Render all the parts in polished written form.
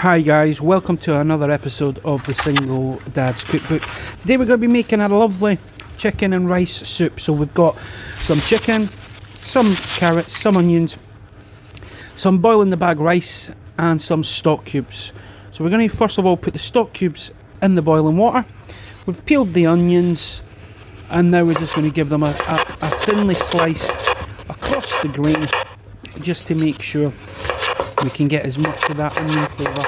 Hi guys, welcome to another episode of the Single Dad's Cookbook. Today we're going to be making a lovely chicken and rice soup. So we've got some chicken, some carrots, some onions, some boil in the bag rice and some stock cubes. So we're going to first of all put the stock cubes in the boiling water. We've peeled the onions and now we're just going to give them a thinly sliced across the grain just to make sure we can get as much of that onion flavour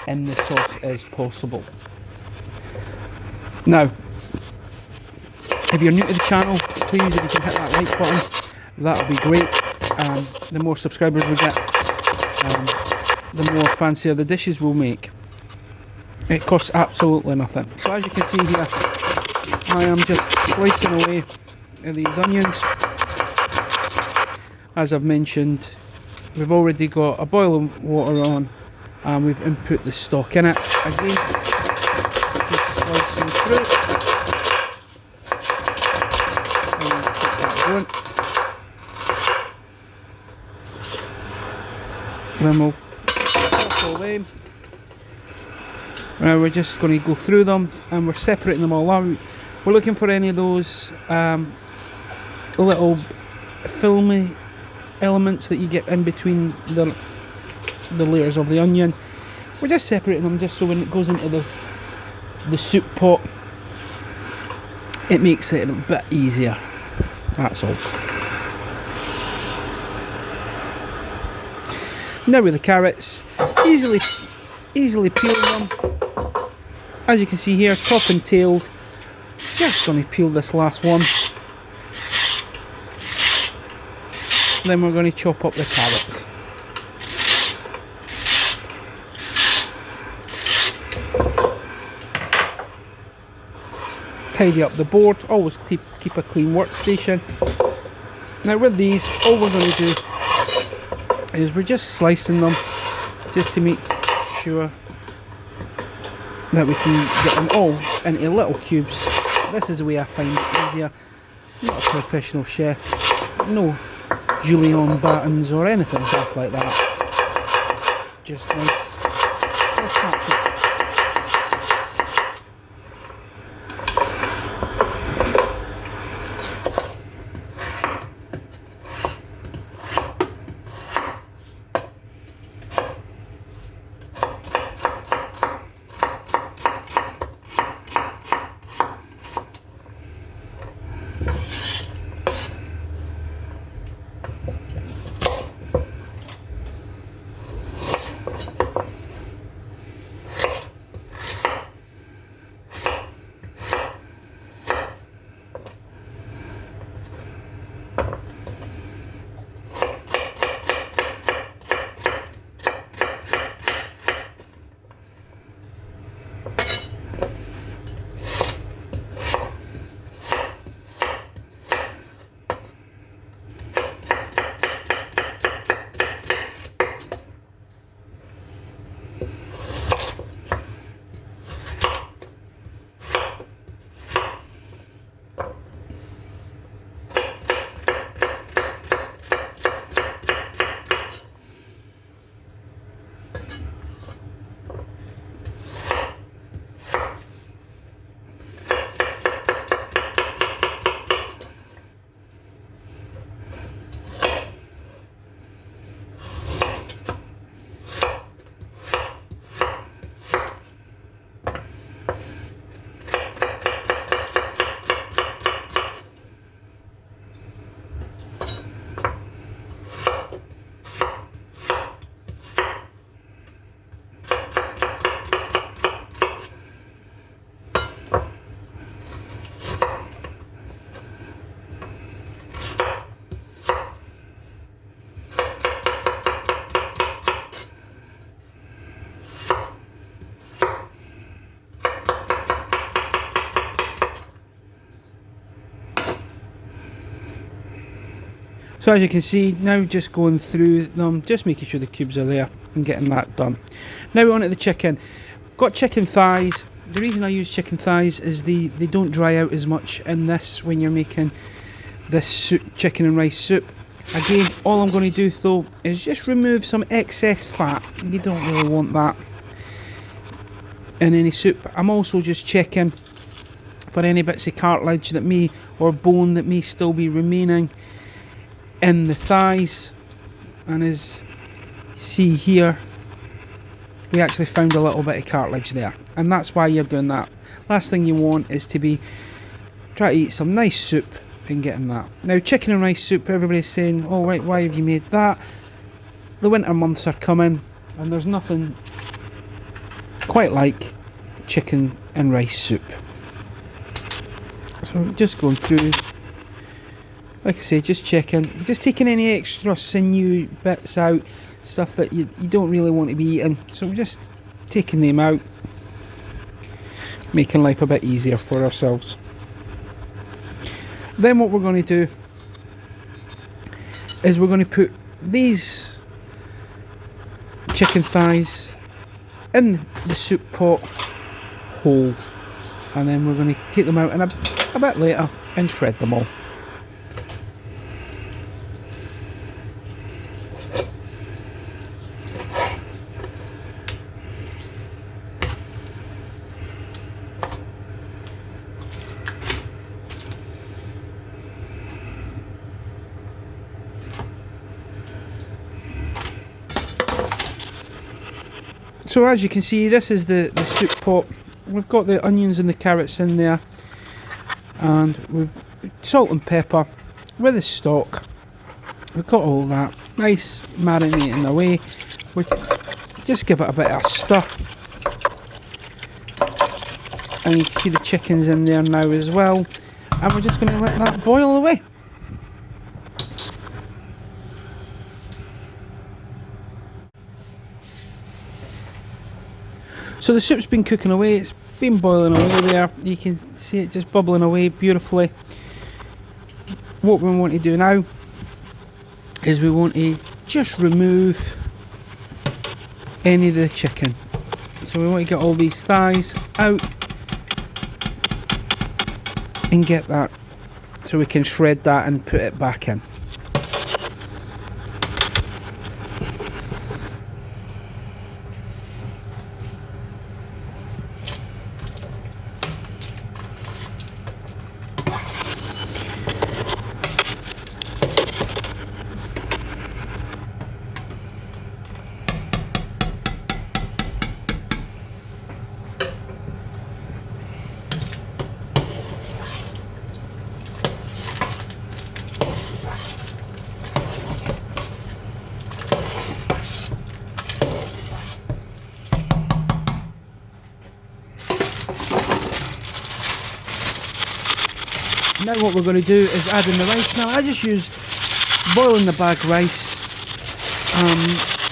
in the sauce as possible. Now, if you're new to the channel, please, if you can hit that like button, that would be great. The more subscribers we get, the more fancier the dishes we'll make. It costs absolutely nothing. So as you can see here, I am just slicing away at these onions. As I've mentioned, we've already got a boiling water on and we've input the stock in it. Again, just slicing through and keep that going. Then we'll all them. Now we're just going to go through them and we're separating them all out. We're looking for any of those little filmy elements that you get in between the layers of the onion. We're just separating them just so when it goes into the soup pot it makes it a bit easier, that's all. Now with the carrots, easily peeling them. As you can see here, top and tailed. Just going to peel this last one. Then we're going to chop up the carrots. Tidy up the board, always keep a clean workstation. Now with these, all we're going to do is we're just slicing them just to make sure that we can get them all into little cubes. This is the way I find it easier. I'm not a professional chef, no julienne battens or anything stuff like that. Just nice natural. So as you can see, now just going through them, just making sure the cubes are there and getting that done. Now we're on to the chicken. Got chicken thighs. The reason I use chicken thighs is they don't dry out as much in this when you're making this soup, chicken and rice soup. Again, all I'm going to do though is just remove some excess fat. You don't really want that in any soup. I'm also just checking for any bits of cartilage that may, or bone that may still be remaining in the thighs. And as you see here, we actually found a little bit of cartilage there, and that's why you're doing that. Last thing you want is to be trying to eat some nice soup and getting that. Now, chicken and rice soup, everybody's saying, oh right, why have you made that? The winter months are coming, and there's nothing quite like chicken and rice soup. So just going through, like I say, just checking, just taking any extra sinew bits out, stuff that you don't really want to be eating, so we're just taking them out, making life a bit easier for ourselves. Then what we're going to do is we're going to put these chicken thighs in the soup pot whole, and then we're going to take them out in a bit later and shred them all. So as you can see, this is the soup pot. We've got the onions and the carrots in there, and we've salt and pepper with the stock. We've got all that nice marinating away. We just give it a bit of a stir, and you can see the chicken's in there now as well, and we're just going to let that boil away. So the soup's been cooking away, it's been boiling away there, you can see it just bubbling away beautifully. What we want to do now is we want to just remove any of the chicken. So we want to get all these thighs out and get that, so we can shred that and put it back in. Now what we're going to do is add in the rice. Now I just use boiling the bag rice.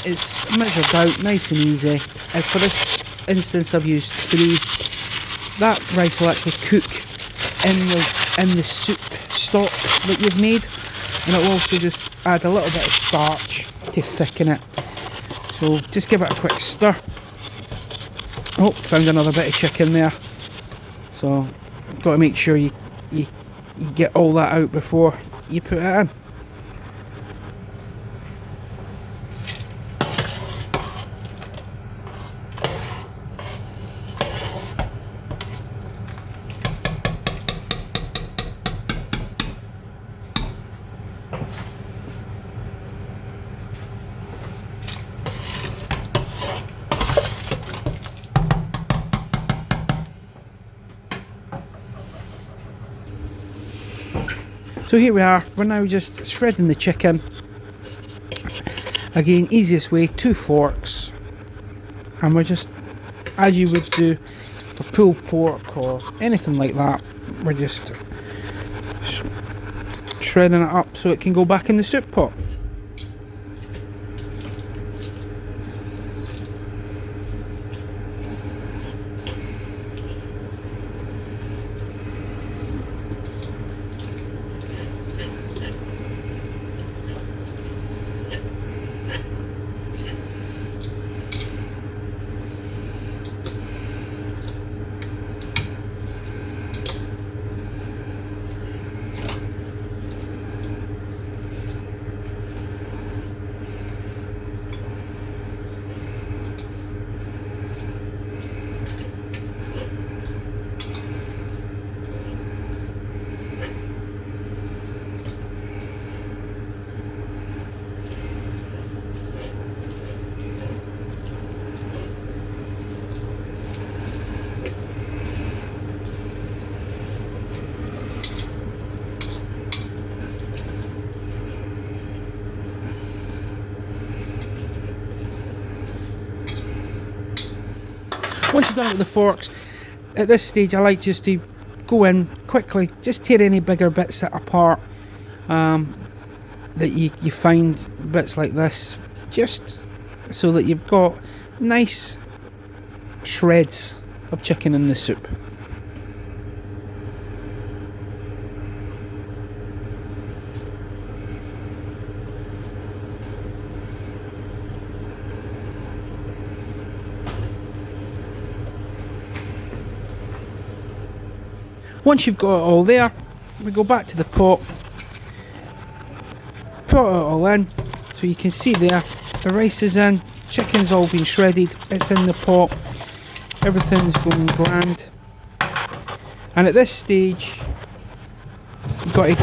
It's measured out, nice and easy. For this instance I've used 3. That rice will actually cook in the soup stock that you've made, and it will also just add a little bit of starch to thicken it. So just give it a quick stir. Oh, found another bit of chicken there. So got to make sure you get all that out before you put it in. So here we are, we're now just shredding the chicken. Again, easiest way, 2 forks. And we're just, as you would do for pulled pork or anything like that, we're just shredding it up so it can go back in the soup pot. Once you've done it with the forks, at this stage I like just to go in quickly, just tear any bigger bits apart that you find, bits like this, just so that you've got nice shreds of chicken in the soup. Once you've got it all there, we go back to the pot, put it all in, so you can see there, the rice is in, chicken's all been shredded, it's in the pot, everything's going grand. And at this stage, you've got to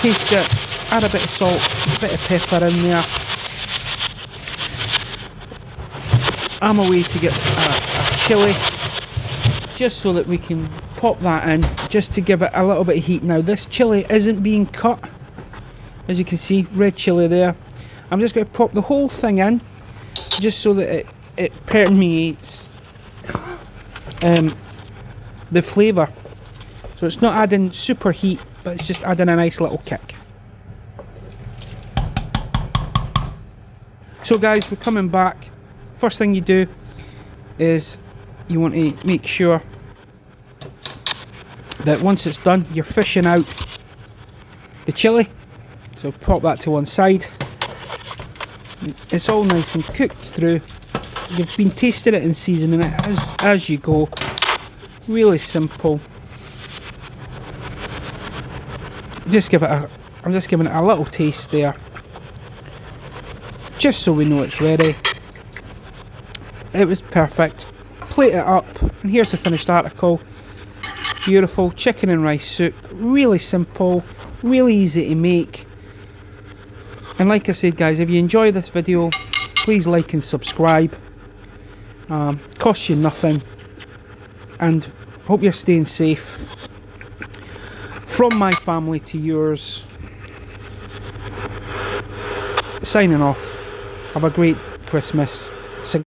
taste it, add a bit of salt, a bit of pepper in there. I'm away to get a chilli, just so that we can pop that in, just to give it a little bit of heat. Now this chilli isn't being cut, as you can see, red chilli there. I'm just going to pop the whole thing in, just so that it permeates the flavour. So it's not adding super heat, but it's just adding a nice little kick. So guys, we're coming back. First thing you do is you want to make sure that once it's done, you're fishing out the chilli. So pop that to one side. It's all nice and cooked through. You've been tasting it and seasoning it as you go. Really simple. I'm just giving it a little taste there, just so we know it's ready. It was perfect. Plate it up, and here's the finished article. Beautiful chicken and rice soup. Really simple, really easy to make. And like I said guys, if you enjoy this video, please like and subscribe. Costs you nothing, and hope you're staying safe. From my family to yours, signing off. Have a great Christmas.